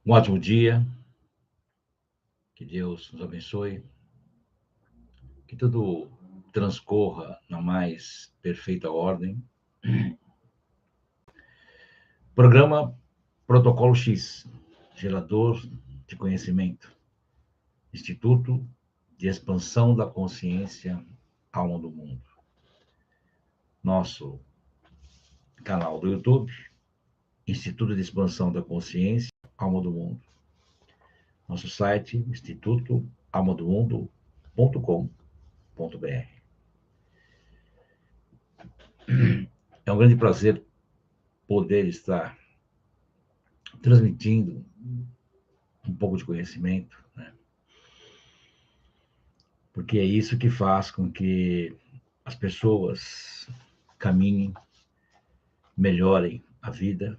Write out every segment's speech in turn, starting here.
Um ótimo dia, que Deus nos abençoe, que tudo transcorra na mais perfeita ordem. Programa Protocolo X, gerador de conhecimento, Instituto de Expansão da Consciência, Alma do Mundo. Nosso canal do YouTube, Instituto de Expansão da Consciência, Alma do Mundo. Nosso site, institutoalmadomundo.com.br. É um grande prazer poder estar transmitindo um pouco de conhecimento, né? Porque é isso que faz com que as pessoas caminhem, melhorem a vida,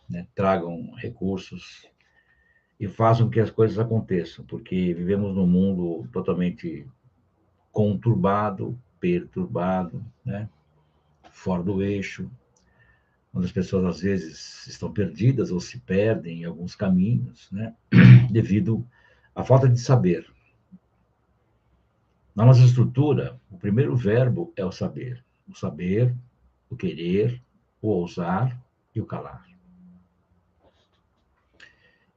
né? Tragam recursos e façam que as coisas aconteçam, porque vivemos num mundo totalmente conturbado, perturbado, né? Fora do eixo, onde as pessoas às vezes estão perdidas ou se perdem em alguns caminhos, né? Devido à falta de saber. Na nossa estrutura, o primeiro verbo é o saber. O saber, o querer, o ousar e o calar.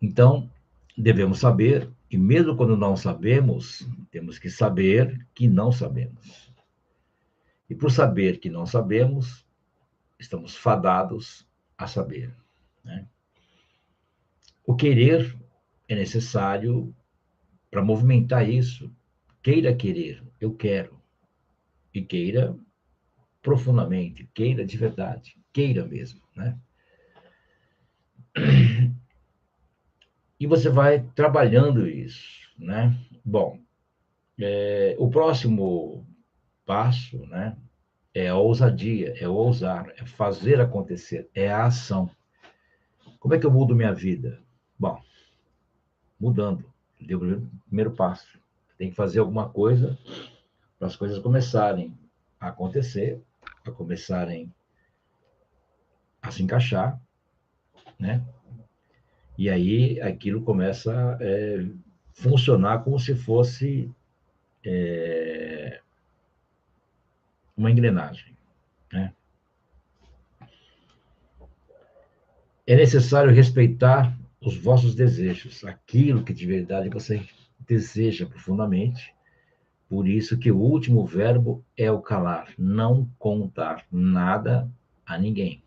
Então, devemos saber, e mesmo quando não sabemos, temos que saber que não sabemos. E por saber que não sabemos, estamos fadados a saber, né? O querer é necessário para movimentar isso. Queira querer, eu quero. E queira profundamente, queira de verdade, queira mesmo, né? E você vai trabalhando isso, né? Bom, o próximo passo, né, é a ousadia, é o ousar, é fazer acontecer, é a ação. Como é que eu mudo minha vida? Bom, mudando, deu o primeiro passo. Tem que fazer alguma coisa para as coisas começarem a acontecer, a começarem a se encaixar, né? E aí aquilo começa a funcionar como se fosse uma engrenagem, né? É necessário respeitar os vossos desejos, aquilo que de verdade você deseja profundamente. Por isso que o último verbo é o calar, não contar nada a ninguém.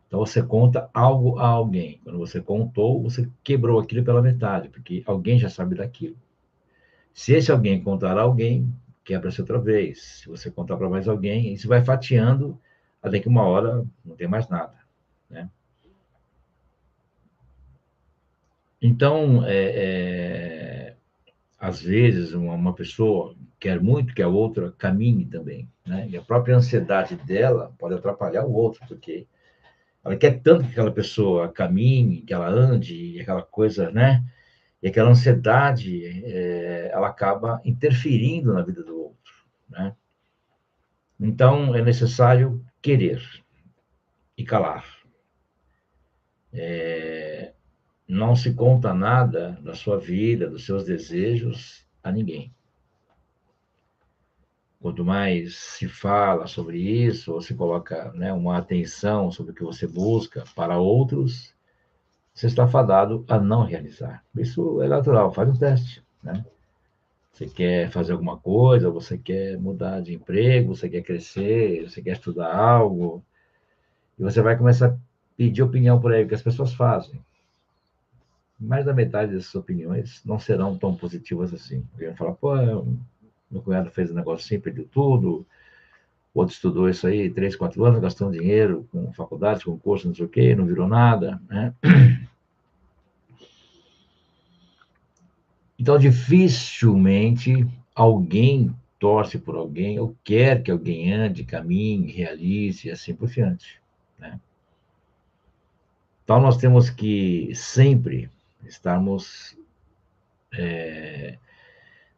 Então você conta algo a alguém. Quando você contou, você quebrou aquilo pela metade, porque alguém já sabe daquilo. Se esse alguém contar a alguém, quebra-se outra vez. Se você contar para mais alguém, isso vai fatiando até que uma hora não tem mais nada, né? Então, às vezes, uma pessoa quer muito que a outra caminhe também, né? E a própria ansiedade dela pode atrapalhar o outro, porque ela quer tanto que aquela pessoa caminhe, que ela ande, e aquela coisa, né? E aquela ansiedade, ela acaba interferindo na vida do outro, né? Então, é necessário querer e calar. Não se conta nada da sua vida, dos seus desejos a ninguém. Quanto mais se fala sobre isso, ou se coloca, né, uma atenção sobre o que você busca para outros, você está fadado a não realizar. Isso é natural, faz um teste, né? Você quer fazer alguma coisa, você quer mudar de emprego, você quer crescer, você quer estudar algo, e você vai começar a pedir opinião por aí, o que as pessoas fazem. Mais da metade dessas opiniões não serão tão positivas assim. Alguém vai falar, pô, meu cunhado fez um negócio assim, perdeu tudo, o outro estudou isso aí 3, 4 anos, gastou dinheiro com faculdade, com curso, não sei o quê, não virou nada, né? Então, dificilmente alguém torce por alguém ou quer que alguém ande, caminhe, realize e assim por diante, né? Então, nós temos que sempre estarmos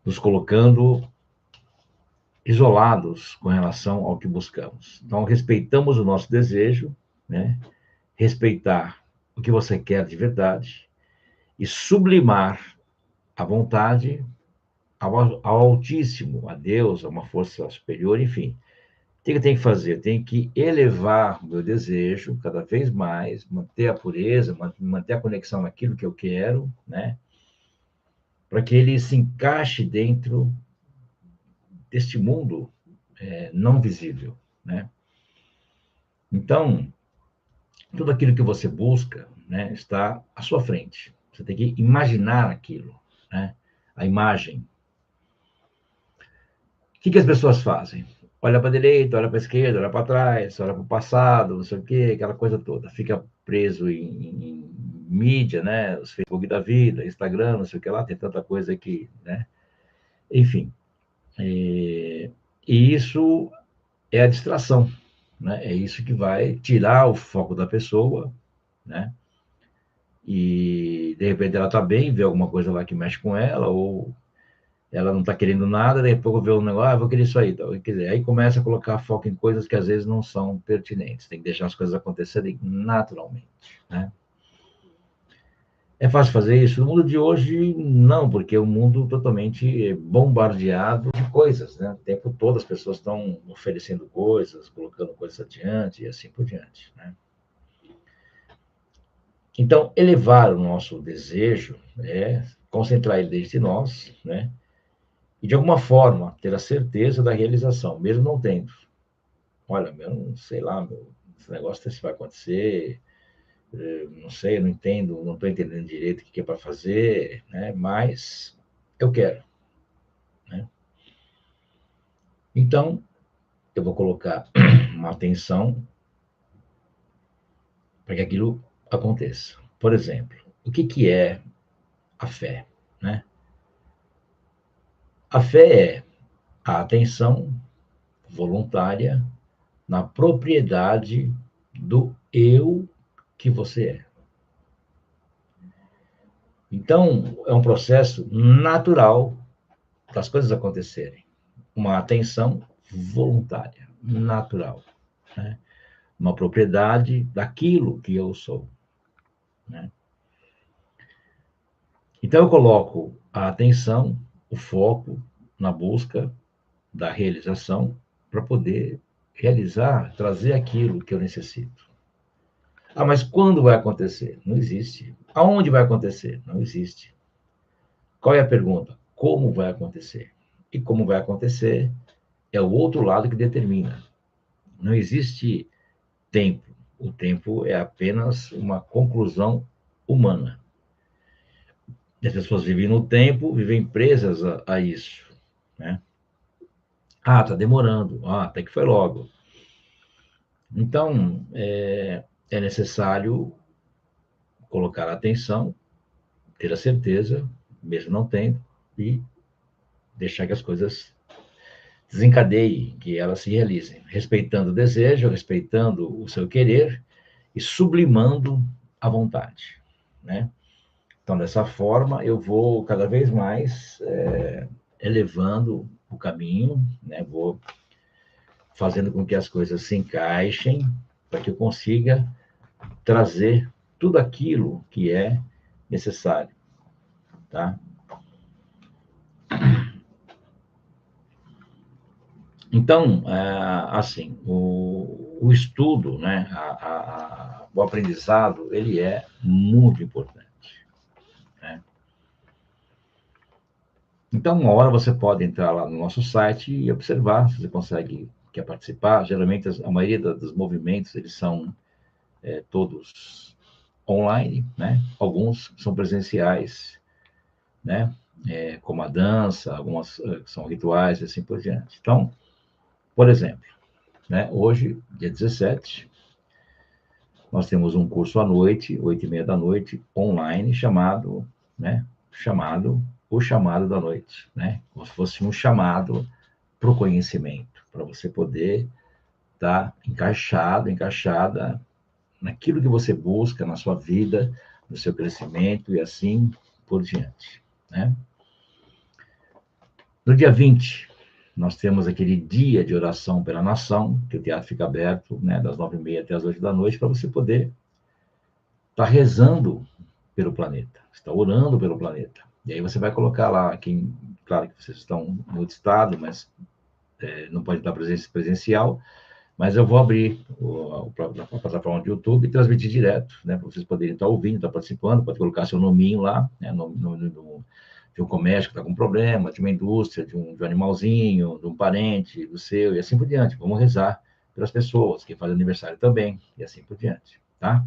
nos colocando isolados com relação ao que buscamos. Então, respeitamos o nosso desejo, né? Respeitar o que você quer de verdade, e sublimar a vontade ao Altíssimo, a Deus, a uma força superior, enfim. O que eu tenho que fazer? Eu tenho que elevar o meu desejo cada vez mais, manter a pureza, manter a conexão naquilo que eu quero, né? Para que ele se encaixe dentro deste mundo não visível, né? Então, tudo aquilo que você busca, né, está à sua frente. Você tem que imaginar aquilo, né? A imagem. O que as pessoas fazem? Olha para a direita, olha para a esquerda, olha para trás, olha para o passado, não sei o quê, aquela coisa toda. Fica preso em mídia, né? Os Facebook da vida, Instagram, não sei o que lá, tem tanta coisa aqui, né? Enfim. E isso é a distração, né? É isso que vai tirar o foco da pessoa, né? E de repente ela está bem, vê alguma coisa lá que mexe com ela, ou ela não está querendo nada, daí a pouco vê um negócio, vou querer isso aí. Então, quer dizer, aí começa a colocar foco em coisas que às vezes não são pertinentes. Tem que deixar as coisas acontecerem naturalmente, né? É fácil fazer isso? No mundo de hoje, não, porque é um mundo totalmente bombardeado de coisas, né? O tempo todo as pessoas estão oferecendo coisas, colocando coisas adiante e assim por diante, né? Então, elevar o nosso desejo é concentrar ele dentro de nós, né? E, de alguma forma, ter a certeza da realização, mesmo não tendo. Olha, meu, sei lá, meu, esse negócio se vai acontecer, não sei, eu não entendo, não estou entendendo direito o que é para fazer, né? Mas eu quero, né? Então, eu vou colocar uma atenção para que aquilo aconteça. Por exemplo, o que é a fé, né? A fé é a atenção voluntária na propriedade do eu que você é. Então, é um processo natural das coisas acontecerem. Uma atenção voluntária, natural, né? Uma propriedade daquilo que eu sou, né? Então, eu coloco a atenção, o foco na busca da realização para poder realizar, trazer aquilo que eu necessito. Ah, mas quando vai acontecer? Não existe. Aonde vai acontecer? Não existe. Qual é a pergunta? Como vai acontecer? E como vai acontecer é o outro lado que determina. Não existe tempo. O tempo é apenas uma conclusão humana. E as pessoas vivem no tempo, vivem presas a isso, né? Ah, está demorando. Ah, até que foi logo. Então, é necessário colocar atenção, ter a certeza, mesmo não tendo, e deixar que as coisas desencadeiem, que elas se realizem, respeitando o desejo, respeitando o seu querer e sublimando a vontade, né? Então, dessa forma, eu vou cada vez mais elevando o caminho, né? Vou fazendo com que as coisas se encaixem para que eu consiga trazer tudo aquilo que é necessário, tá? Então, assim, o estudo, né, o aprendizado, ele é muito importante, né? Então, uma hora você pode entrar lá no nosso site e observar se você consegue, quer participar. Geralmente, a maioria dos movimentos, eles são todos online, né? Alguns são presenciais, né? Como a dança, algumas são rituais e assim por diante. Então, por exemplo, né? Hoje, dia 17, nós temos um curso à noite, 8h30 da noite, online, chamado, né? O chamado da noite, né? Como se fosse um chamado para o conhecimento, para você poder estar encaixada naquilo que você busca na sua vida, no seu crescimento e assim por diante, né? No dia 20, nós temos aquele dia de oração pela nação, que o teatro fica aberto, né, das 9h30 até as 8 da noite, para você poder estar rezando pelo planeta, você está orando pelo planeta. E aí você vai colocar lá, claro que vocês estão em outro estado, mas não pode dar presencial, mas eu vou abrir a plataforma do YouTube e transmitir direto, né, para vocês poderem estar ouvindo, estar participando, pode colocar seu nominho lá, né, de um comércio que está com problema, de uma indústria, de um animalzinho, de um parente, do seu, e assim por diante. Vamos rezar pelas pessoas que fazem aniversário também, e assim por diante, tá?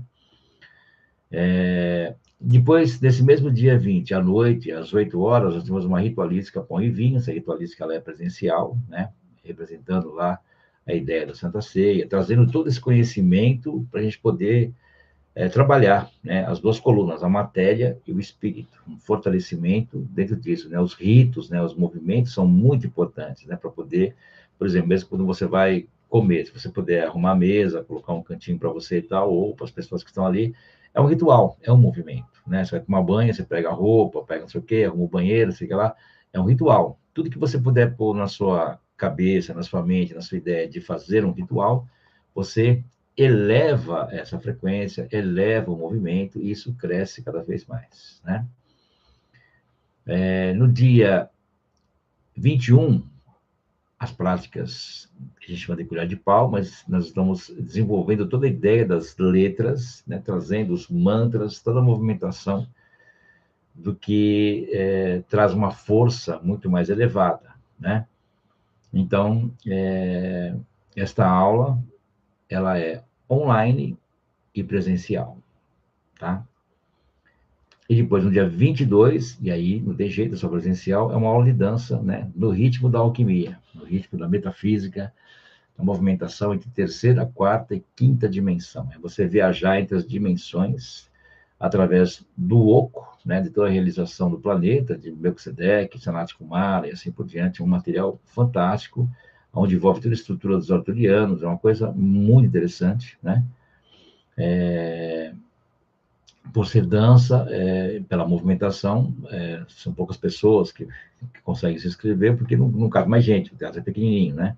Depois, desse mesmo dia 20, à noite, às 8 horas, nós temos uma ritualística pão e vinho. Essa ritualística ela é presencial, né? Representando lá a ideia da Santa Ceia, trazendo todo esse conhecimento para a gente poder trabalhar, né, as duas colunas, a matéria e o espírito, um fortalecimento dentro disso, né? Os ritos, né, os movimentos são muito importantes, né, para poder, por exemplo, mesmo quando você vai comer, se você puder arrumar a mesa, colocar um cantinho para você e tal, ou para as pessoas que estão ali, é um ritual, é um movimento, né? Você vai tomar banho, você pega a roupa, pega não sei o quê, arruma o banheiro, fica lá, é um ritual. Tudo que você puder pôr na sua cabeça, na sua mente, na sua ideia de fazer um ritual, você eleva essa frequência, eleva o movimento, e isso cresce cada vez mais, né? No dia 21, as práticas que a gente chama de colher de pau, mas nós estamos desenvolvendo toda a ideia das letras, né, trazendo os mantras, toda a movimentação do que traz uma força muito mais elevada, né? Então, esta aula, ela é online e presencial, tá? E depois, no dia 22, e aí não tem jeito, é só presencial, é uma aula de dança, né? No ritmo da alquimia, no ritmo da metafísica, da movimentação entre terceira, quarta e quinta dimensão. É você viajar entre as dimensões através do oco, né? De toda a realização do planeta, de Melquisedeque, Sanat Kumara e assim por diante. É um material fantástico, onde envolve toda a estrutura dos arturianos, é uma coisa muito interessante, né? Por ser dança, pela movimentação, são poucas pessoas que conseguem se inscrever, porque não cabe mais gente, o teatro é pequenininho, né?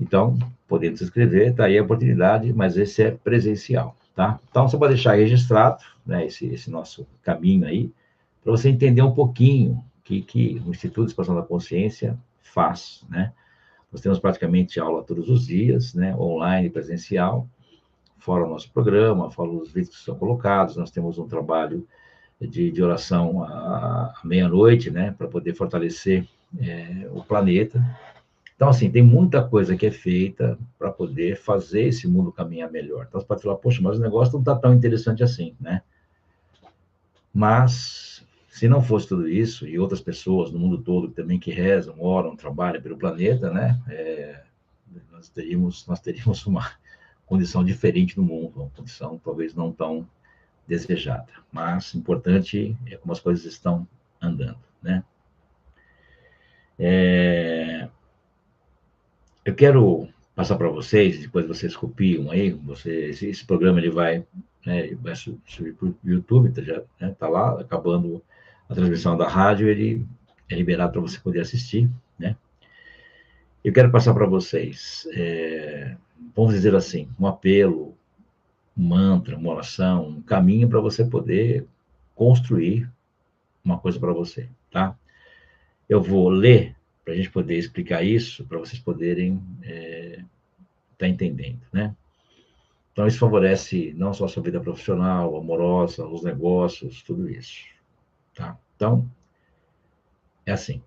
Então, podendo se inscrever, está aí a oportunidade, mas esse é presencial, tá? Então, você pode deixar registrado, né, esse nosso caminho aí, para você entender um pouquinho o que o Instituto de Expansão da Consciência faz, né? Nós temos praticamente aula todos os dias, né, online e presencial, fora o nosso programa, fora os vídeos que são colocados, nós temos um trabalho de oração à meia-noite, né, para poder fortalecer o planeta. Então, assim, tem muita coisa que é feita para poder fazer esse mundo caminhar melhor. Então, você pode falar, poxa, mas o negócio não está tão interessante assim, né? Mas, se não fosse tudo isso, e outras pessoas no mundo todo também que rezam, oram, trabalham pelo planeta, né? Nós teríamos uma condição diferente no mundo, uma condição talvez não tão desejada. Mas importante é como as coisas estão andando, né? Eu quero passar para vocês, depois vocês copiam aí, esse programa ele vai, né, vai subir para o YouTube, já está lá, acabando a transmissão da rádio, ele é liberado para você poder assistir, né? Eu quero passar para vocês, vamos dizer assim, um apelo, um mantra, uma oração, um caminho para você poder construir uma coisa para você, tá? Eu vou ler para a gente poder explicar isso, para vocês poderem estar entendendo, né? Então, isso favorece não só a sua vida profissional, amorosa, os negócios, tudo isso, tá? Então, é assim.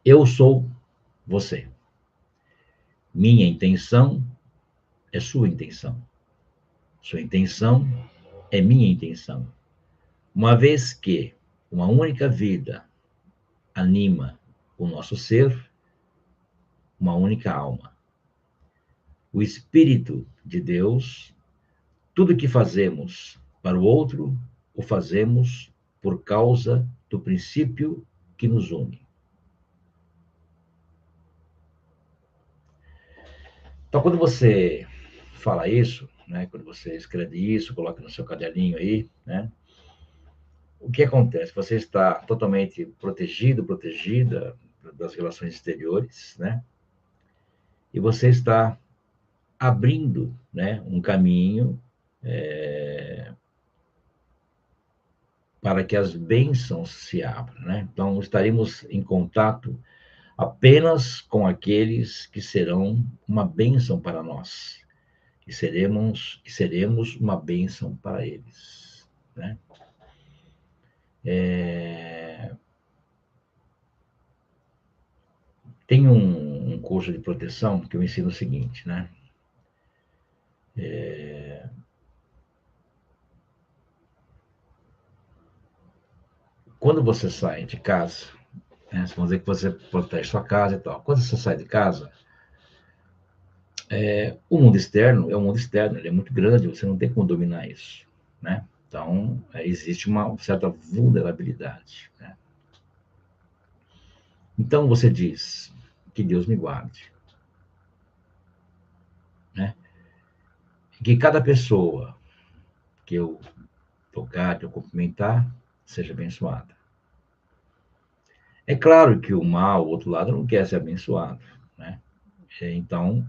Eu sou você. Minha intenção é sua intenção. Sua intenção é minha intenção. Uma vez que uma única vida anima o nosso ser, uma única alma. O Espírito de Deus, tudo que fazemos para o outro, o fazemos por causa do princípio que nos une. Então, quando você fala isso, né, quando você escreve isso, coloca no seu caderninho aí, né, o que acontece? Você está totalmente protegido, protegida das relações exteriores, né, e você está abrindo, né, um caminho para que as bênçãos se abram, né? Então, estaremos em contato apenas com aqueles que serão uma bênção para nós, e seremos uma bênção para eles, né? Tem um curso de proteção que eu ensino o seguinte, né? Quando você sai de casa, né? Vamos dizer que você protege sua casa e tal. Quando você sai de casa, o mundo externo é o mundo externo, ele é muito grande, você não tem como dominar isso, né? Então, existe uma certa vulnerabilidade, né? Então, você diz que Deus me guarde, né? Que cada pessoa que eu tocar, que eu cumprimentar, seja abençoada. É claro que o mal, o outro lado, não quer ser abençoado, né? Então,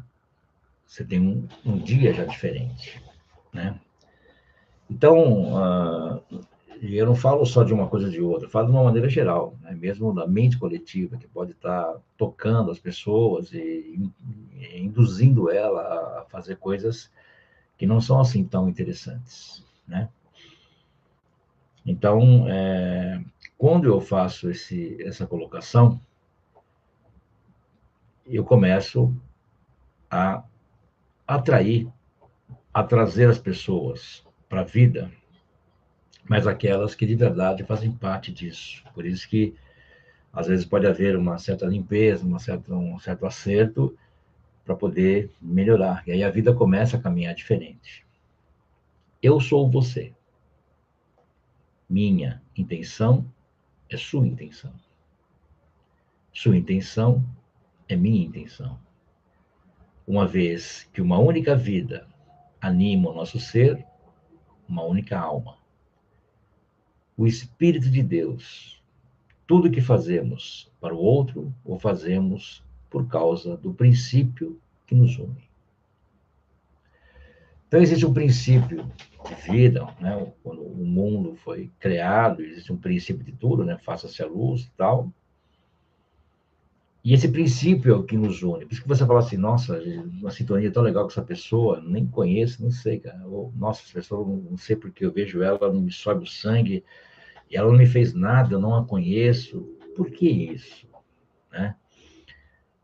você tem um dia já diferente, né? Então, eu não falo só de uma coisa ou de outra, eu falo de uma maneira geral, né? Mesmo da mente coletiva, que pode estar tocando as pessoas e induzindo ela a fazer coisas que não são assim tão interessantes, né? Então, quando eu faço essa colocação, eu começo a atrair, a trazer as pessoas para a vida, mas aquelas que de verdade fazem parte disso. Por isso que, às vezes, pode haver uma certa limpeza, um certo acerto para poder melhorar. E aí a vida começa a caminhar diferente. Eu sou você. Minha intenção é sua intenção. Sua intenção é minha intenção. Uma vez que uma única vida anima o nosso ser, uma única alma. O Espírito de Deus. Tudo que fazemos para o outro, o fazemos por causa do princípio que nos une. Então, existe um princípio de vida, né? Quando o mundo foi criado, existe um princípio de tudo, né? Faça-se a luz e tal. E esse princípio é o que nos une. Por isso que você fala assim, nossa, uma sintonia tão legal com essa pessoa, nem conheço, não sei, cara. Ou, nossa, essa pessoa, não sei porque eu vejo ela, ela não me sobe o sangue, e ela não me fez nada, eu não a conheço. Por que isso? Né?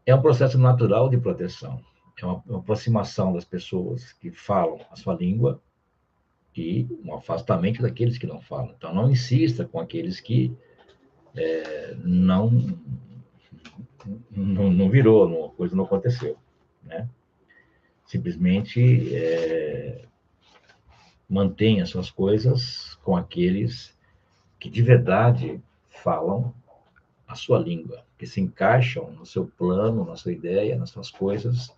É um processo natural de proteção. É uma aproximação das pessoas que falam a sua língua e um afastamento daqueles que não falam. Então, não insista com aqueles que não virou, a coisa não aconteceu, né? Simplesmente mantenha suas coisas com aqueles que de verdade falam a sua língua, que se encaixam no seu plano, na sua ideia, nas suas coisas,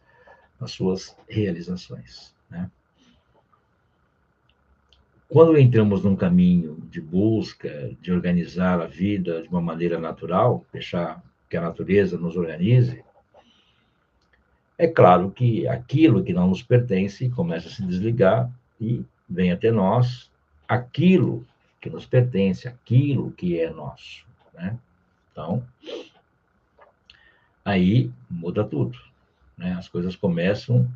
nas suas realizações, né? Quando entramos num caminho de busca, de organizar a vida de uma maneira natural, deixar que a natureza nos organize, é claro que aquilo que não nos pertence começa a se desligar e vem até nós aquilo que nos pertence, aquilo que é nosso, né? Então, aí muda tudo, né? As coisas começam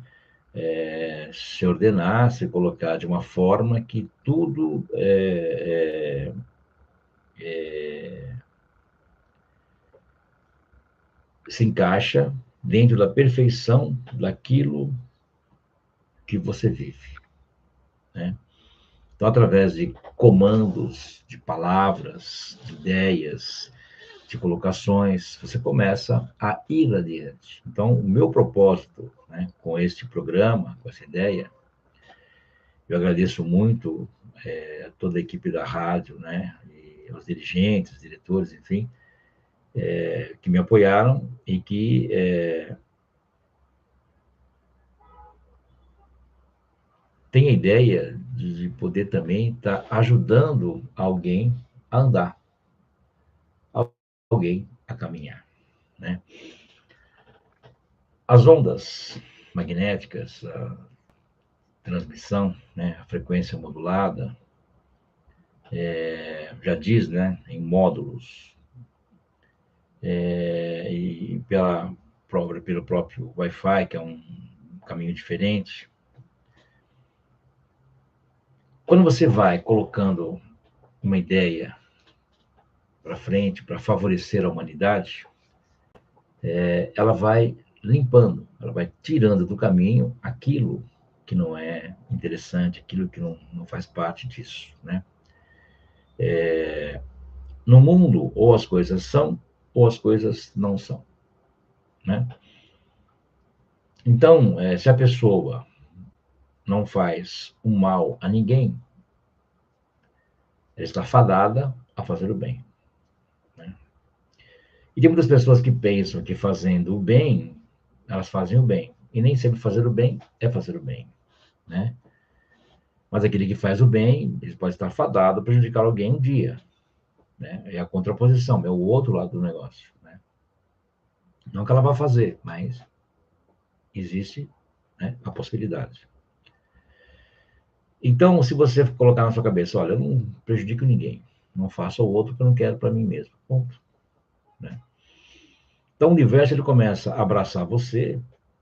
se ordenar, se colocar de uma forma que tudo se encaixa dentro da perfeição daquilo que você vive, né? Então, através de comandos, de palavras, de ideias, de colocações, você começa a ir adiante. Então, o meu propósito, né, com este programa, com essa ideia, eu agradeço muito toda a equipe da rádio, né, e os dirigentes, os diretores, enfim, que me apoiaram e que tem a ideia de poder também estar ajudando alguém a andar, alguém a caminhar, né? As ondas magnéticas, a transmissão, né, a frequência modulada, já diz, né, em módulos, e pelo próprio Wi-Fi, que é um caminho diferente. Quando você vai colocando uma ideia para frente, para favorecer a humanidade, ela vai limpando, ela vai tirando do caminho aquilo que não é interessante, aquilo que não faz parte disso, né? No mundo, ou as coisas são, ou as coisas não são, né? Então, se a pessoa não faz o mal a ninguém, ela está fadada a fazer o bem, né? E tem muitas pessoas que pensam que fazendo o bem, elas fazem o bem. E nem sempre fazer o bem é fazer o bem, né? Mas aquele que faz o bem, ele pode estar fadado a prejudicar alguém um dia, né? É a contraposição, é o outro lado do negócio, né? Não que ela vá fazer, mas existe, né, a possibilidade. Então, se você colocar na sua cabeça, olha, eu não prejudico ninguém, não faço o outro que eu não quero para mim mesmo, ponto, né? Então, o universo ele começa a abraçar você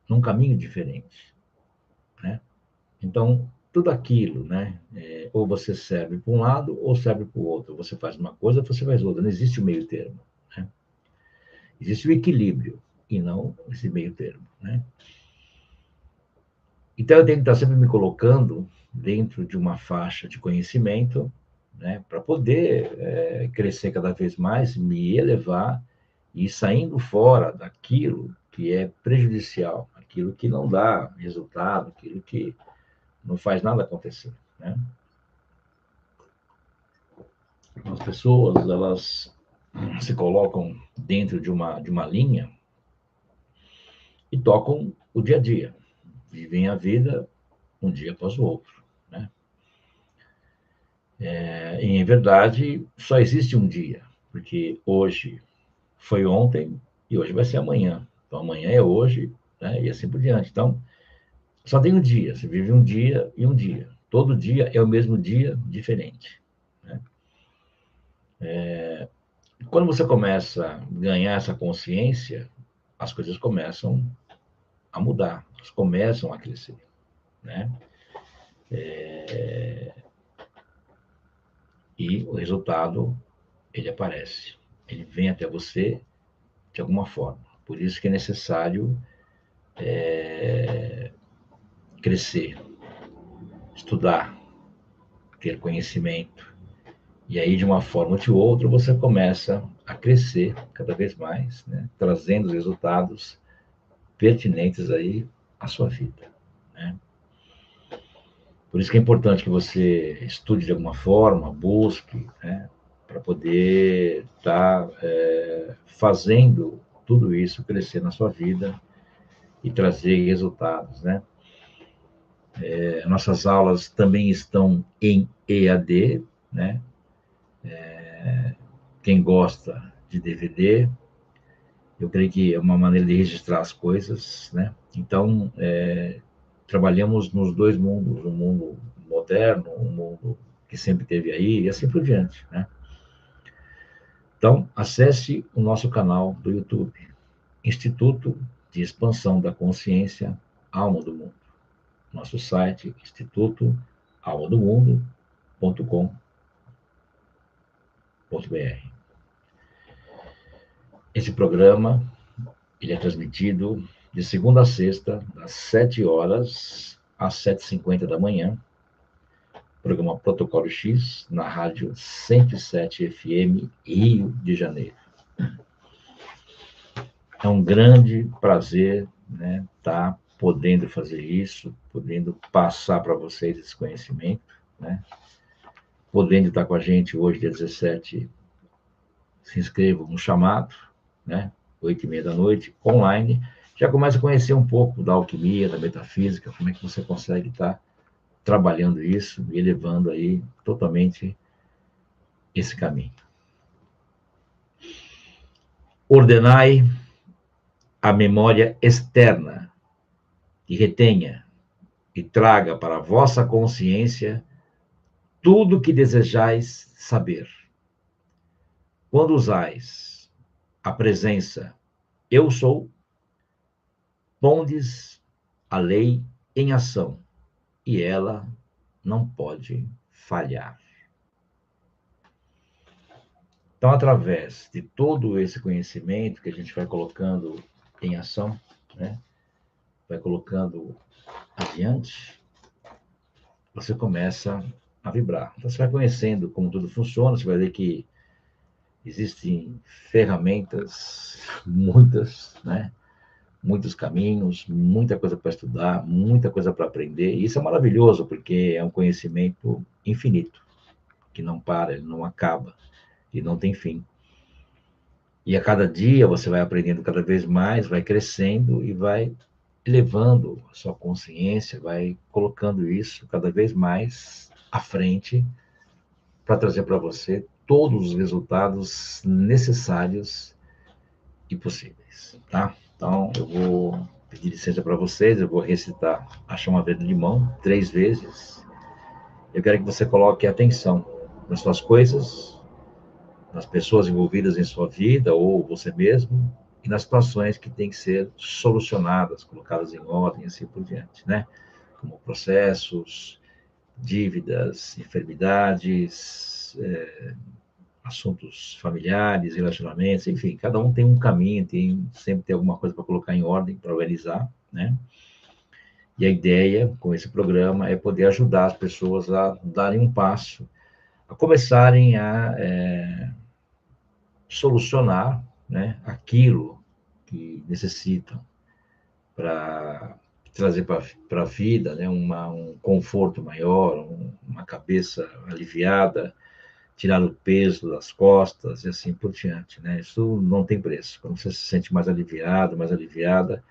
num caminho diferente, né? Então, tudo aquilo, né? Ou você serve para um lado ou serve para o outro. Você faz uma coisa, você faz outra. Não existe o meio termo, né? Existe o equilíbrio e não esse meio termo, né? Então, eu tenho que estar sempre me colocando dentro de uma faixa de conhecimento, né? Para poder crescer cada vez mais, me elevar e ir saindo fora daquilo que é prejudicial, aquilo que não dá resultado, aquilo que não faz nada acontecer, né? As pessoas, elas se colocam dentro de uma linha e tocam o dia a dia, vivem a vida um dia após o outro, né? E, em verdade, só existe um dia, porque hoje foi ontem e hoje vai ser amanhã. Então, amanhã é hoje, né? E assim por diante. Então, só tem um dia, você vive um dia e um dia. Todo dia é o mesmo dia, diferente, né? Quando você começa a ganhar essa consciência, as coisas começam a mudar, elas começam a crescer, né? E o resultado, ele aparece, ele vem até você de alguma forma. Por isso que é necessário crescer, estudar, ter conhecimento. E aí, de uma forma ou de outra, você começa a crescer cada vez mais, né? Trazendo os resultados pertinentes aí à sua vida, né? Por isso que é importante que você estude de alguma forma, busque, né, para poder estar fazendo tudo isso crescer na sua vida e trazer resultados, né? Nossas aulas também estão em EAD, né? Quem gosta de DVD, eu creio que é uma maneira de registrar as coisas, né? Então, trabalhamos nos dois mundos, o mundo moderno, o mundo que sempre teve aí, e assim por diante, né? Então, acesse o nosso canal do YouTube, Instituto de Expansão da Consciência, Alma do Mundo. Nosso site, institutoalmadomundo.com.br. Esse programa, ele é transmitido de segunda a sexta, das 7 horas às 7h50 da manhã, programa Protocolo X, na rádio 107 FM, Rio de Janeiro. É um grande prazer, né, estar podendo fazer isso, podendo passar para vocês esse conhecimento, né, podendo estar com a gente hoje, dia 17, se inscrevam no chamado, né, 8h30 da noite, online, já começa a conhecer um pouco da alquimia, da metafísica, como é que você consegue estar trabalhando isso e elevando aí totalmente esse caminho. Ordenai a memória externa e retenha e traga para a vossa consciência tudo que desejais saber. Quando usais a presença eu sou, pondes a lei em ação, e ela não pode falhar. Então, através de todo esse conhecimento que a gente vai colocando em ação, né, vai colocando adiante, você começa a vibrar. Então, você vai conhecendo como tudo funciona, você vai ver que existem ferramentas, muitas, né? Muitos caminhos, muita coisa para estudar, muita coisa para aprender. E isso é maravilhoso, porque é um conhecimento infinito, que não para, ele não acaba, e não tem fim. E a cada dia você vai aprendendo cada vez mais, vai crescendo e vai elevando a sua consciência, vai colocando isso cada vez mais à frente para trazer para você todos os resultados necessários e possíveis, tá? Então, eu vou pedir licença para vocês, eu vou recitar a chama verde limão 3 vezes. Eu quero que você coloque atenção nas suas coisas, nas pessoas envolvidas em sua vida, ou você mesmo, e nas situações que têm que ser solucionadas, colocadas em ordem, assim por diante, né? Como processos, dívidas, enfermidades, assuntos familiares, relacionamentos, enfim, cada um tem um caminho, sempre tem alguma coisa para colocar em ordem, para organizar, né? E a ideia com esse programa é poder ajudar as pessoas a darem um passo, a começarem a solucionar, né, aquilo que necessitam para trazer para a vida, né, um conforto maior, uma cabeça aliviada, tirar o peso das costas e assim por diante, né? Isso não tem preço. Quando você se sente mais aliviado, mais aliviada,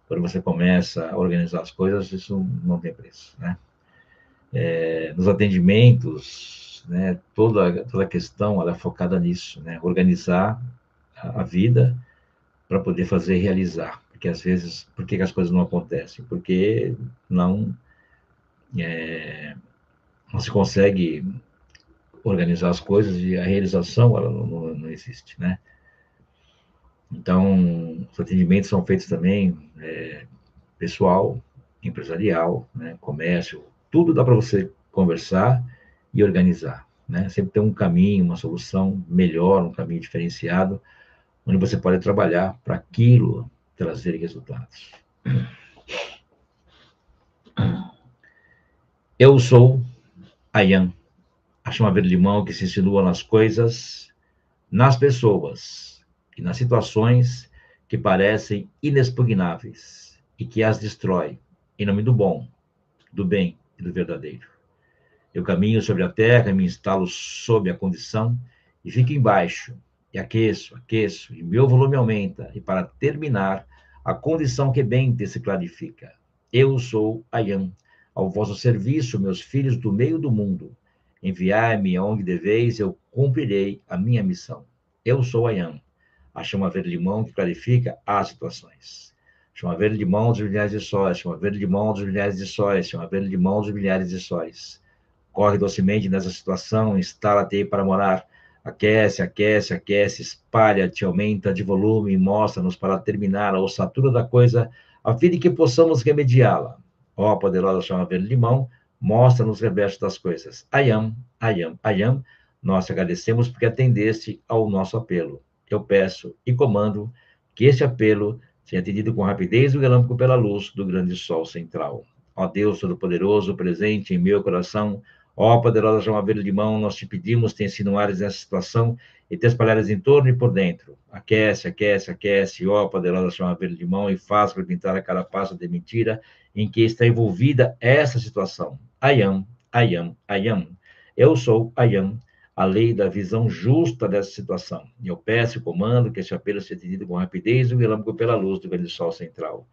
quando você começa a organizar as coisas, isso não tem preço, né? Nos atendimentos, né, toda a questão ela é focada nisso, né? Organizar a vida para poder fazer realizar. Porque às vezes, por que as coisas não acontecem? Porque não, não se consegue organizar as coisas e a realização ela não existe, né? Então, os atendimentos são feitos também pessoal, empresarial, né, comércio, tudo dá para você conversar e organizar, né? Sempre tem um caminho, uma solução melhor, um caminho diferenciado, onde você pode trabalhar para aquilo trazer resultados. Eu sou Ayan, a chama verde-limão que se insinua nas coisas, nas pessoas e nas situações que parecem inexpugnáveis e que as destrói, em nome do bom, do bem e do verdadeiro. Eu caminho sobre a terra, me instalo sob a condição e fico embaixo, e aqueço, e meu volume aumenta, e para terminar, a condição que bem se clarifica. Eu sou Ayan, ao vosso serviço, meus filhos do meio do mundo. Enviai-me aonde deveis, eu cumprirei a minha missão. Eu sou Ayan, a chama verde-limão que clarifica as situações. Chama verde-limão dos milhares de sóis, chama verde-limão dos milhares de sóis, chama verde-limão dos milhares de sóis. Corre docemente nessa situação, instala-te aí para morar. Aquece, espalha-te, aumenta de volume e mostra-nos para terminar a ossatura da coisa, a fim de que possamos remediá-la. Ó poderosa chama verde-limão, mostra-nos o reverso das coisas. Ayam, Ayam, Ayam, nós te agradecemos porque atendeste ao nosso apelo. Eu peço e comando que este apelo seja atendido com rapidez do relâmpago pela luz do grande sol central. Ó Deus Todo-Poderoso, presente em meu coração, ó poderosa chama verde-limão, nós te pedimos, te insinuares nessa situação e te espalhares em torno e por dentro. Aquece, ó poderosa chama verde-limão, e faz pintar a carapaça de mentira em que está envolvida essa situação. Ayam, Ayam, Ayam. Eu sou Ayam, a lei da visão justa dessa situação. E eu peço e comando que este apelo seja atendido com rapidez e relâmpago pela luz do grande sol central.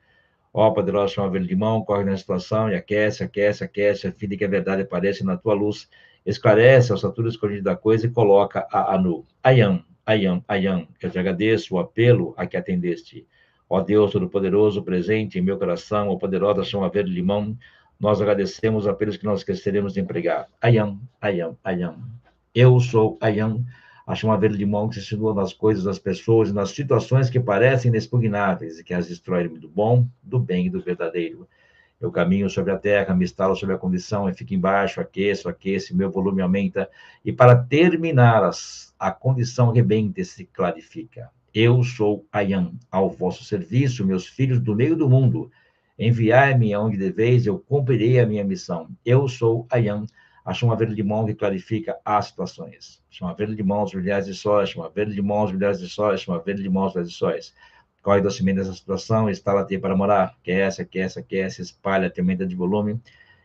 Ó poderosa chama verde-limão, corre nessa situação e aquece, a fim de que a verdade apareça na tua luz, esclarece a ossatura escondida da coisa e coloca a nu. Ayam, Ayam, Ayam, eu te agradeço o apelo a que atendeste. Ó Deus Todo-Poderoso, presente em meu coração, ó poderosa chama verde-limão, Nós agradecemos àqueles que nós esqueceremos de empregar. Ayam, ayam, ayam. Eu sou Ayam, a chama verde limão que se insinua nas coisas, nas pessoas e nas situações que parecem inexpugnáveis e que as destrói do bom, do bem e do verdadeiro. Eu caminho sobre a terra, me instalo sobre a condição e fico embaixo, aqueço, meu volume aumenta. E para terminar, a condição rebenta e se clarifica. Eu sou Ayam, ao vosso serviço, meus filhos do meio do mundo. Enviai-me aonde deveis, eu cumprirei a minha missão. Eu sou Ayam, a chama verde limão que clarifica as situações. Chama verde limão, os milhares de sóis, chama verde limão, os milhares de sóis, chama verde limão, os milhares de sóis. Corre docemente dessa situação, instala-te para morar. Aquece, espalha, aumenta de volume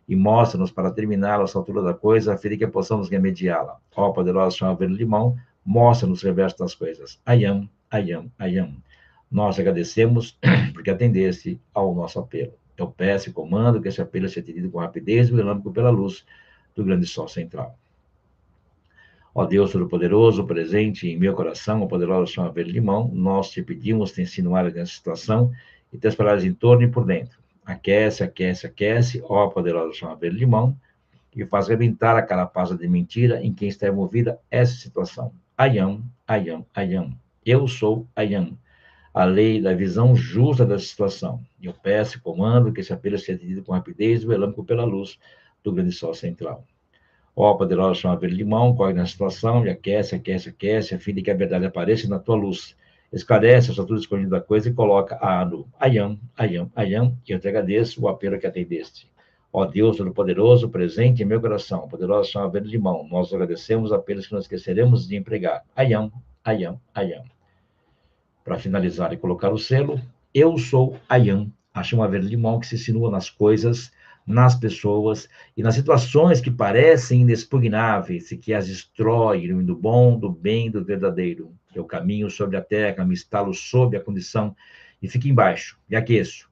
e mostra-nos para terminar essa altura da coisa, a fim de que possamos remediá-la. Ó poderosa chama verde limão, mostra-nos o reverso das coisas. Ayam, ayam, ayam. Nós agradecemos porque atendeste ao nosso apelo. Eu peço e comando que esse apelo seja atendido com rapidez e relâmpago pela luz do grande sol central. Ó Deus Todo-Poderoso, presente em meu coração, o poderoso chama verde limão, nós te pedimos, te insinuar nessa situação e te espalhares em torno e por dentro. Aquece, ó poderoso chama verde limão, e faz rebentar a carapaça de mentira em quem está envolvida essa situação. Ayam, ayam, ayam. Eu sou Ayam, a lei da visão justa da situação. Eu peço e comando que esse apelo seja atendido com rapidez e relâmpago pela luz do grande sol central. Ó poderosa chama verde limão, corre na situação e aquece, a fim de que a verdade apareça na tua luz. Esclarece essa tudo escondido da coisa e coloca a no Ayam, ayam, ayam, e eu te agradeço o apelo que atendeste. Ó Deus Todo-Poderoso, presente em meu coração, poderosa chama verde limão, nós agradecemos apenas que não esqueceremos de empregar. Ayam, ayam, ayam. Para finalizar e colocar o selo, eu sou Ayam, a chama verde limão que se insinua nas coisas, nas pessoas e nas situações que parecem inexpugnáveis e que as destroem do bom, do bem, do verdadeiro. Eu caminho sobre a terra, me instalo sob a condição e fico embaixo, e aqueço,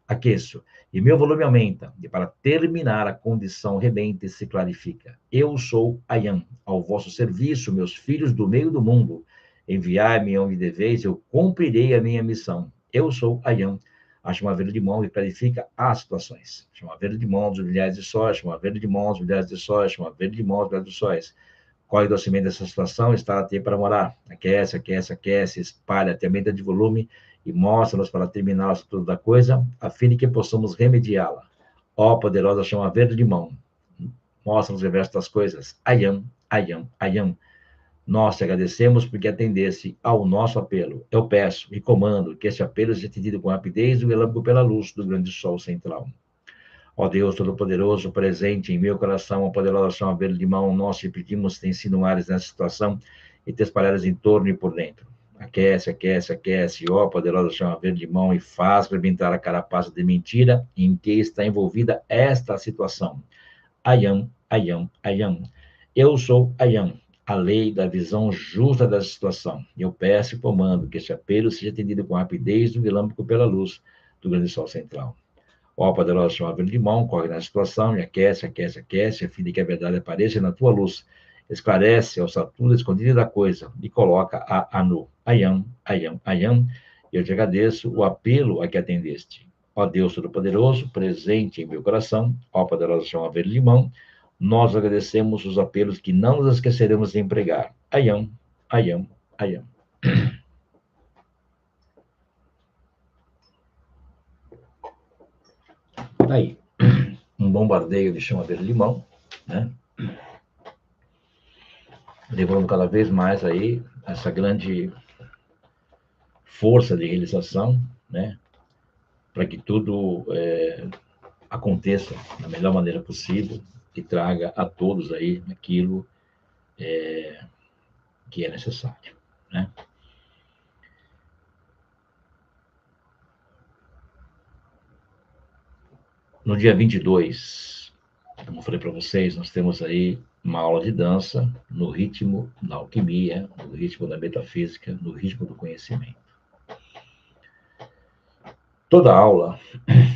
e meu volume aumenta, e para terminar a condição rebenta e se clarifica. Eu sou Ayam, ao vosso serviço, meus filhos do meio do mundo. Enviai-me onde deveis, eu cumprirei a minha missão. Eu sou Ayam, a chama verde limão que clarifica as situações. Chama verde limão dos milhares de sóis, chama verde limão dos milhares de sóis, chama verde limão dos milhares de sóis. Corre docemente dessa situação, está a ter para morar. Aquece, espalha, aumenta de volume e mostra-nos para terminar a estrutura da coisa, a fim de que possamos remediá-la. Ó poderosa chama verde limão, mostra-nos o reverso das coisas. Ayam, ayam, ayam. Nós te agradecemos porque atendesse ao nosso apelo. Eu peço e comando que esse apelo seja atendido com rapidez e relâmpago pela luz do grande sol central. Ó Deus Todo-Poderoso, presente em meu coração, a poderosa chama verde limão, nós te pedimos te insinuares nessa situação e te espalhares em torno e por dentro. Aquece, ó poderosa chama verde limão, e faz rebentar a carapaça de mentira em que está envolvida esta situação. Ayam, ayam, ayam. Eu sou Ayam, a lei da visão justa da situação. Eu peço e comando que este apelo seja atendido com rapidez do relâmpago pela luz do grande sol central. Ó poderosa chama verde limão, corre na situação e aquece, a fim de que a verdade apareça na tua luz. Esclarece ao tudo escondido da coisa e coloca a nu. Ayam, ayam, ayam. Eu te agradeço o apelo a que atendeste. Ó Deus Todo-Poderoso, presente em meu coração, ó poderosa chama verde limão, nós agradecemos os apelos que não nos esqueceremos de empregar. Ayam, ayam, ayam. Aí, um bombardeio de chama verde limão, né? Levando cada vez mais aí essa grande força de realização, né? Para que tudo aconteça da melhor maneira possível e traga a todos aí aquilo que é necessário, né? No dia 22, como eu falei para vocês, nós temos aí uma aula de dança no ritmo da alquimia, no ritmo da metafísica, no ritmo do conhecimento. Toda aula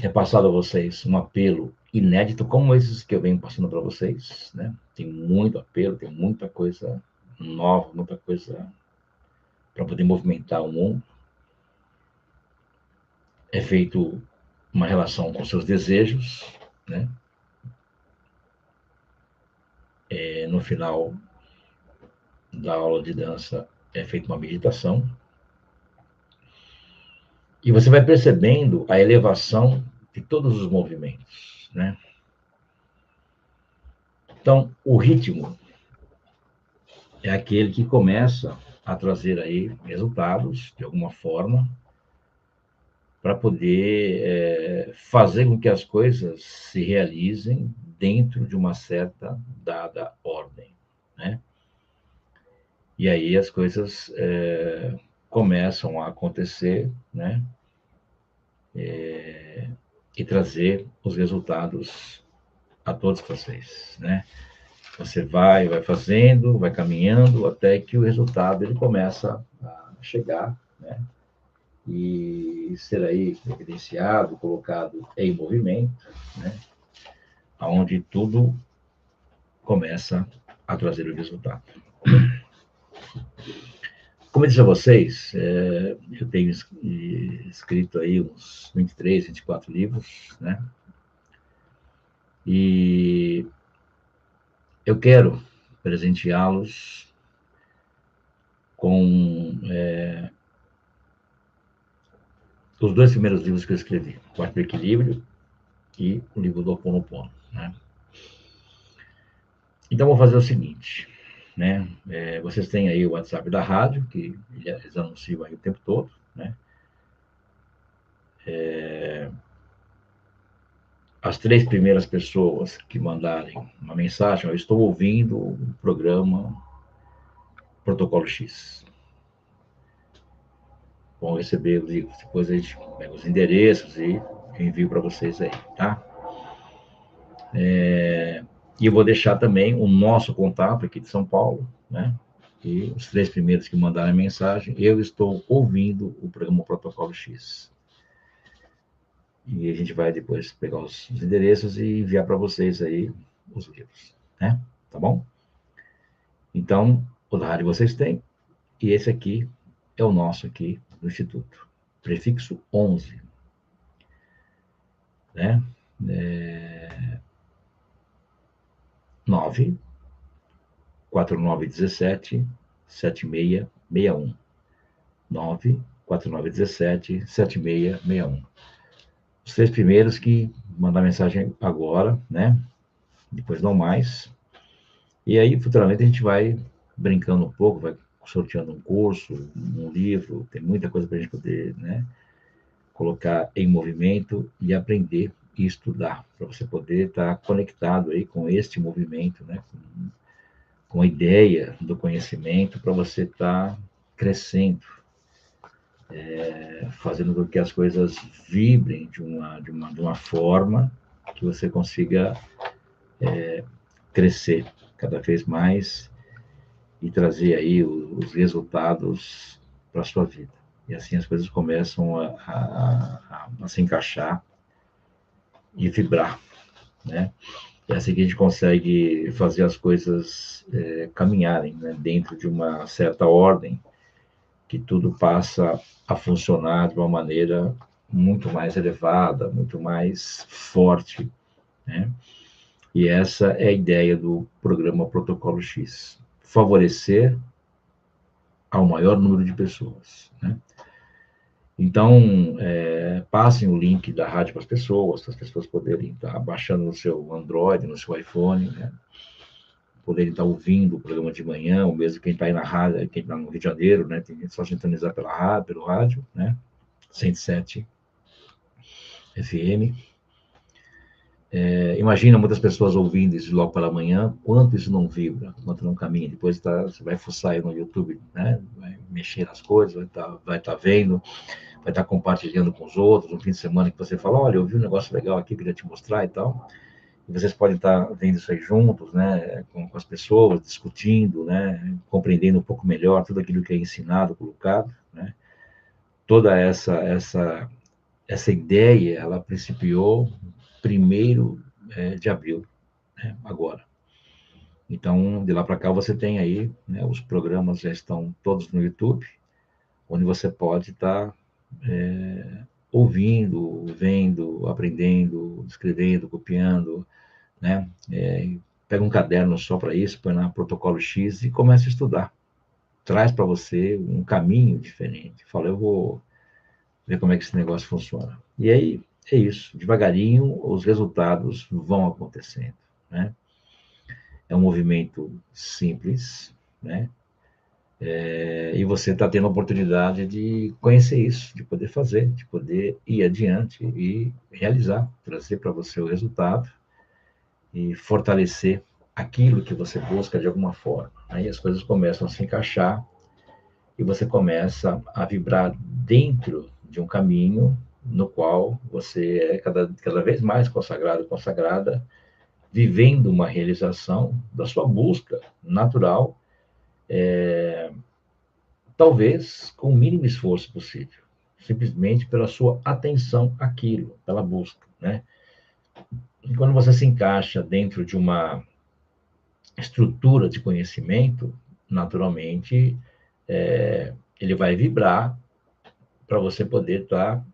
é passado a vocês um apelo inédito, como esses que eu venho passando para vocês, né? Tem muito apelo, tem muita coisa nova, muita coisa para poder movimentar o mundo. É feito uma relação com seus desejos, né? No final da aula de dança é feita uma meditação, e você vai percebendo a elevação de todos os movimentos, né? Então, o ritmo é aquele que começa a trazer aí resultados, de alguma forma, para poder fazer com que as coisas se realizem dentro de uma certa dada ordem, né? E aí as coisas começam a acontecer, né? E trazer os resultados a todos vocês, né? Você vai fazendo, vai caminhando, até que o resultado ele começa a chegar, né? E ser aí evidenciado, colocado em movimento, né? Onde tudo começa a trazer o resultado. Como eu disse a vocês, eu tenho escrito aí uns 23, 24 livros, né? E eu quero presenteá-los com os dois primeiros livros que eu escrevi, O Arte do Equilíbrio e o livro do Ho Oponopono, né? Então, vou fazer o seguinte, né? Vocês têm aí o WhatsApp da rádio, que eles anunciam aí o tempo todo, né? As 3 primeiras pessoas que mandarem uma mensagem, eu estou ouvindo o programa Protocolo X. Vão receber os livros. Depois a gente pega os endereços e envio para vocês aí, tá? E eu vou deixar também o nosso contato aqui de São Paulo, né? E os 3 primeiros que mandarem mensagem, eu estou ouvindo o programa Protocolo X. E a gente vai depois pegar os endereços e enviar para vocês aí os livros, né? Tá bom? Então, o da rádio vocês têm, e esse aqui é o nosso aqui do Instituto. Prefixo 11, né? 9 4917 7661. 9 4917 7661. Os 3 primeiros que mandar mensagem agora, né? Depois não mais. E aí, futuramente, a gente vai brincando um pouco, vai sorteando um curso, um livro, tem muita coisa para a gente poder, né, colocar em movimento e aprender e estudar, para você poder estar conectado aí com este movimento, né, com a ideia do conhecimento, para você estar crescendo, fazendo com que as coisas vibrem de uma forma que você consiga crescer cada vez mais e trazer aí os resultados para a sua vida. E assim as coisas começam a se encaixar e vibrar, né? É assim que a gente consegue fazer as coisas caminharem, né? Dentro de uma certa ordem, que tudo passa a funcionar de uma maneira muito mais elevada, muito mais forte, né? E essa é a ideia do programa Protocolo X. Favorecer ao maior número de pessoas, né? Então, passem o link da rádio para as pessoas poderem estar baixando no seu Android, no seu iPhone, né? Poderem estar ouvindo o programa de manhã, ou mesmo quem está aí na rádio, quem está no Rio de Janeiro, né? Tem só sintonizar pelo rádio, né? 107 FM. Imagina muitas pessoas ouvindo isso logo pela manhã, quanto isso não vibra, quanto não caminha. Depois você vai fuçar aí no YouTube, né? Vai mexer nas coisas, vai estar vendo, vai estar compartilhando com os outros, um fim de semana que você fala, olha, eu vi um negócio legal aqui, queria te mostrar e tal. E vocês podem estar vendo isso aí juntos, né? Com as pessoas, discutindo, né? Compreendendo um pouco melhor tudo aquilo que é ensinado, colocado, né? Toda essa ideia, ela principiou 1º de abril, né? Agora. Então, de lá para cá, você tem aí, né, os programas já estão todos no YouTube, onde você pode estar ouvindo, vendo, aprendendo, escrevendo, copiando, né? pega um caderno só para isso, põe lá protocolo X e começa a estudar. Traz para você um caminho diferente. Fala, eu vou ver como é que esse negócio funciona. E aí, é isso. Devagarinho, os resultados vão acontecendo, né? É um movimento simples, né? E você está tendo a oportunidade de conhecer isso, de poder fazer, de poder ir adiante e realizar, trazer para você o resultado e fortalecer aquilo que você busca de alguma forma. Aí as coisas começam a se encaixar e você começa a vibrar dentro de um caminho no qual você é cada vez mais consagrado, consagrada, vivendo uma realização da sua busca natural, talvez com o mínimo esforço possível, simplesmente pela sua atenção àquilo, pela busca, né? E quando você se encaixa dentro de uma estrutura de conhecimento, naturalmente, ele vai vibrar para você poder estar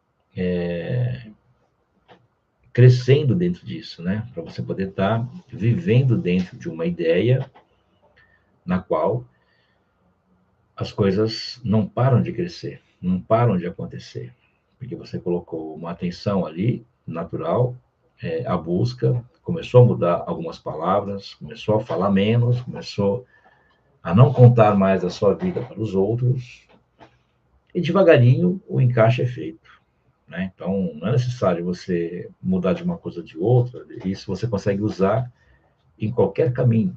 crescendo dentro disso, né? Para você poder estar vivendo dentro de uma ideia na qual as coisas não param de crescer, não param de acontecer, porque você colocou uma atenção ali, natural, a busca, começou a mudar algumas palavras, começou a falar menos, começou a não contar mais a sua vida para os outros, e devagarinho o encaixe é feito. Né? Então, não é necessário você mudar de uma coisa de outra, isso você consegue usar em qualquer caminho.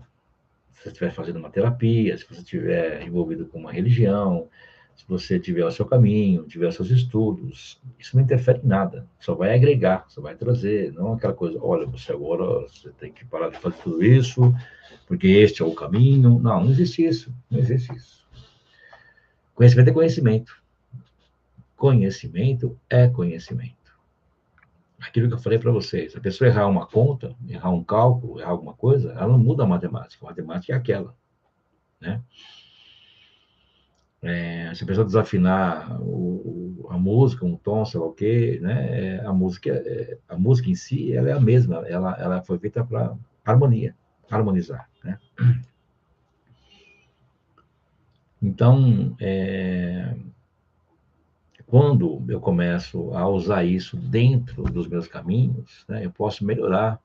Se você estiver fazendo uma terapia, se você estiver envolvido com uma religião, se você tiver o seu caminho, tiver os seus estudos, isso não interfere em nada, só vai agregar, só vai trazer, não aquela coisa, olha, você tem que parar de fazer tudo isso, porque este é o caminho. Não, não existe isso, não existe isso. Conhecimento é conhecimento. Conhecimento é conhecimento. Aquilo que eu falei para vocês, a pessoa errar uma conta, errar um cálculo, errar alguma coisa, ela não muda a matemática é aquela, né? Se a pessoa desafinar a música, um tom, sei lá o quê, né? A música em si, ela é a mesma, ela foi feita para harmonizar, né? Então, quando eu começo a usar isso dentro dos meus caminhos, né, eu posso melhorar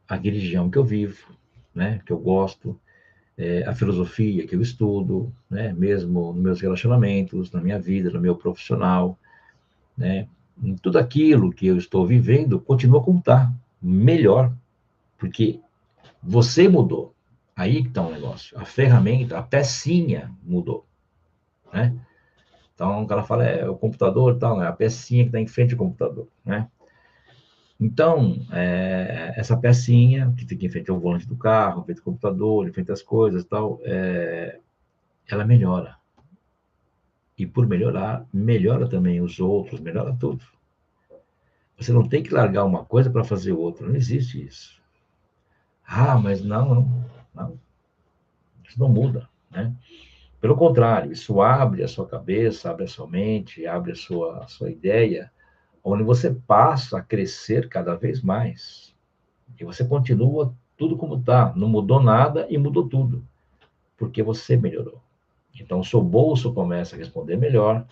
a religião que eu vivo, né, que eu gosto, a filosofia que eu estudo, né, mesmo nos meus relacionamentos, na minha vida, no meu profissional, né, em tudo aquilo que eu estou vivendo, continua como está, melhor, porque você mudou. Aí que está o negócio. A ferramenta, a pecinha mudou, né? Então, o cara fala, o computador e tal, né? A pecinha que está em frente ao computador, né? Então, essa pecinha que fica em frente ao volante do carro, em frente ao computador, em frente às coisas e tal, ela melhora. E por melhorar, melhora também os outros, melhora tudo. Você não tem que largar uma coisa para fazer outra, não existe isso. Ah, mas não, isso não muda, né? Pelo contrário, isso abre a sua cabeça, abre a sua mente, abre a sua ideia, onde você passa a crescer cada vez mais. E você continua tudo como está, não mudou nada e mudou tudo, porque você melhorou. Então, o seu bolso começa a responder melhor,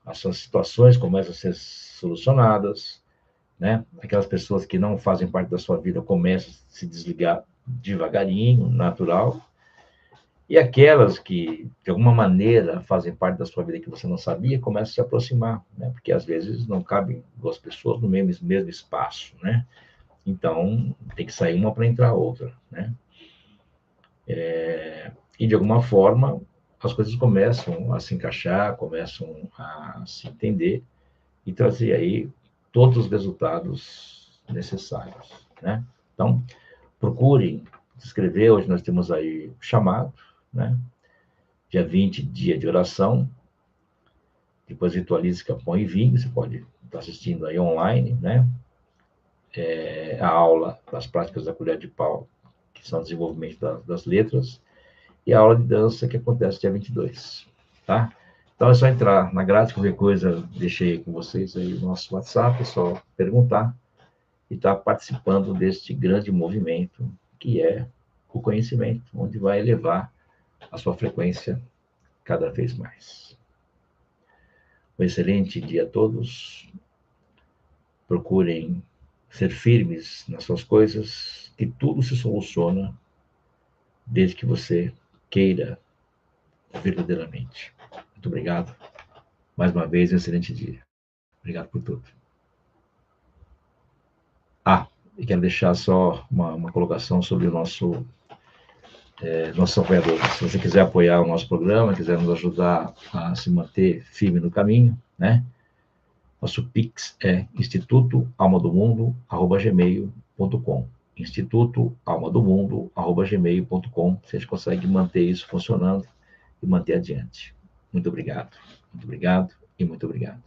as suas situações começam a ser solucionadas, né? Aquelas pessoas que não fazem parte da sua vida começam a se desligar devagarinho, natural, e aquelas que, de alguma maneira, fazem parte da sua vida que você não sabia, começam a se aproximar, né? Porque às vezes não cabem duas pessoas no mesmo espaço, né? Então, tem que sair uma para entrar outra, né? E, de alguma forma, as coisas começam a se encaixar, começam a se entender e trazer aí todos os resultados necessários, né? Então, procurem se inscrever. Hoje nós temos aí o chamado, né? Dia 20, dia de oração. Depois ritualize pão e vinho. Você pode estar assistindo aí online, né? A aula das práticas da colher de pau, que são o desenvolvimento das letras, e a aula de dança que acontece dia 22, tá? Então é só entrar na grade, qualquer coisa deixei com vocês aí o nosso WhatsApp, é só perguntar e estar participando deste grande movimento que é o conhecimento, onde vai elevar a sua frequência cada vez mais. Um excelente dia a todos. Procurem ser firmes nas suas coisas, que tudo se soluciona desde que você queira verdadeiramente. Muito obrigado. Mais uma vez, um excelente dia. Obrigado por tudo. E quero deixar só uma colocação sobre o nossos apoiadores. Se você quiser apoiar o nosso programa, quiser nos ajudar a se manter firme no caminho, né? Nosso Pix é institutoalmadomundo@gmail.com. institutoalmadomundo@gmail.com. Vocês conseguem manter isso funcionando e manter adiante. Muito obrigado e muito obrigado.